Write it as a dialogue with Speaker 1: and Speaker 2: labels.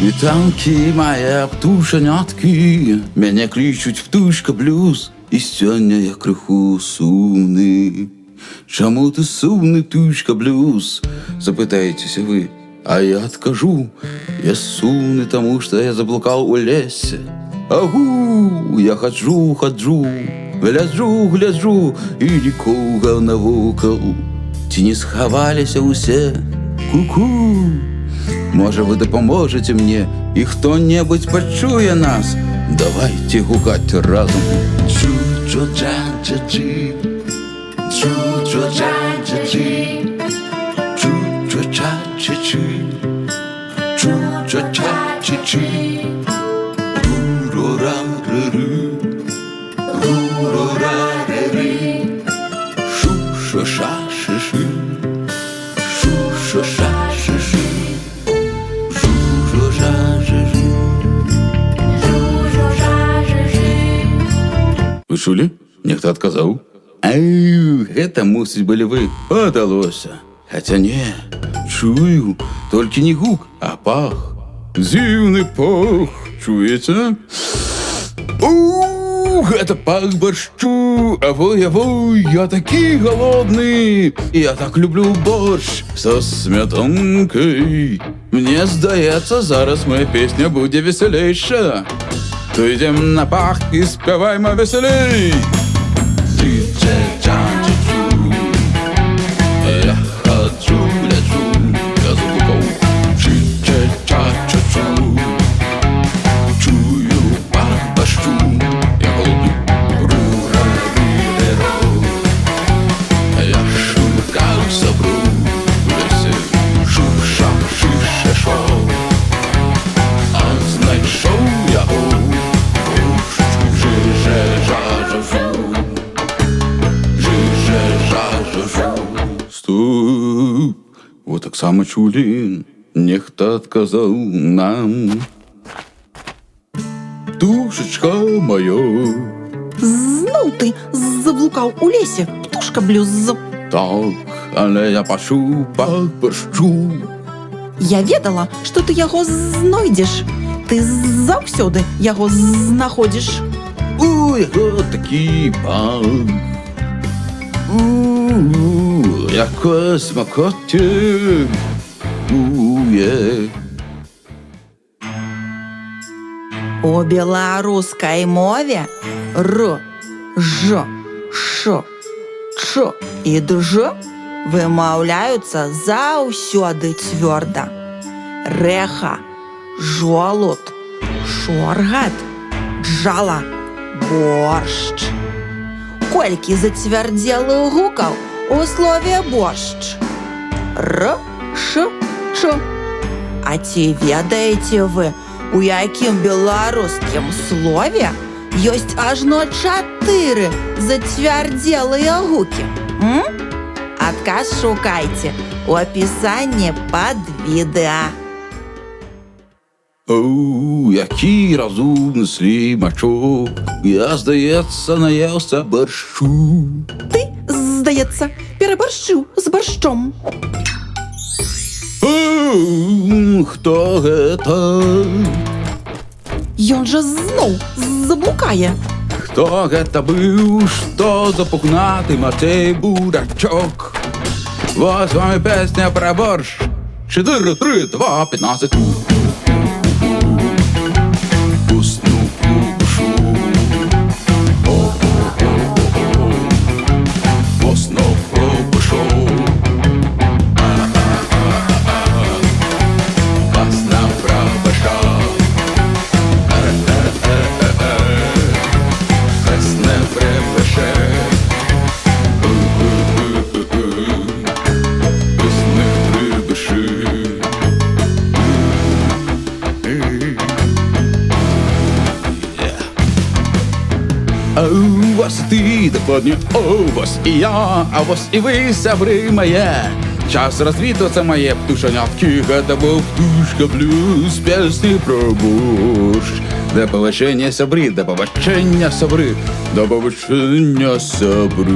Speaker 1: Вітанки, моя птушанятки, мене кличуть птушка блюз, і сьогодні я криху сумний. Чому ти сумний, птушка блюз? Запитаєтеся ви, а я откажу. Я сумный, тому что я заблукал у лесе. Агу, я ходжу, гляджу, і нікого навокал. Ці не сховалися усе, ку-ку. Може, ви допоможете мені, і хто-небудь почує нас. Давайте гукать разом. Чу-чу-ча-ча-чи, чу-чу-ча-ча-чи, чу-чу-ча-ча-чи, чу-чу-ча-ча-чи, ру-ра-ра-ри, ру-ра-ра-ри, шу-ша-ша-ши-ши, шу-ша-ша-ши-ши. Вы чулі? Нехто адказаў. Ай, гэта мусіць былі вы. Падалося. Хаця не, чую, толькі не гук, а пах. Дзіўны пах, чуеце? Гэта пах борщу. Авой, я такі голодны. Я так люблю борщ со сметанкой. Мне здаецца, зараз моя песня будзе весялейша. То ідем на пах і спяваймо веселей. Чу-ча-ча-чу-чу, я ходжу, гляджу, я заблукав. Чу-ча-ча-чу-чу, чую пах борщу. Я голодний. Ру-ра-ри-ре-ро, я шукав собру в лісі. Шу-ша-ши-ше-шо, а знайшов я Стоп! Вот так само чулі, нехто адказаў нам. Птушечка моя.
Speaker 2: Знов ти заблукав у лісі, птушка блюз.
Speaker 1: Так, але я пачуў пах борщу.
Speaker 2: Я ведала, што ты яго знойдзеш. Ты заўсёды яго знаходзіш.
Speaker 1: Ой, такі пах. Якое смакоце.
Speaker 2: У беларускай мове р, ж, ш, ч і дж вымаўляюцца заўсёды цвёрда. Рэха, жолуд, шоргат, джала, боршч. Колькі зацвярдзелых гукаў у слове боршч? Р, ш, ч. А ці ведаеце вы, у якім беларускім слове ёсць ажно 4 зацвярдзелыя гукі? Адказ шукайце у апісанні пад відэа.
Speaker 1: Оу, які разумны слімачок. Я, здаецца, наеўся борщу.
Speaker 2: Ты, здаецца, перабаршчыў з баршчом.
Speaker 1: Хто гэта?
Speaker 2: Ён жа зноў заблукае.
Speaker 1: Хто гэта быў? Што за пухнаты Мацей Бурачок? Вот з вами песня пра борщ. 4, 3, 2, 15. Ось ти, докладні, ось і я, а ось і ви, сябри моє. Час розвітуватися моє птушенятки, гэта був птушка блюз, песні про борщ. До побачення, сябри, до побачення, сябри, до побачення, сябри.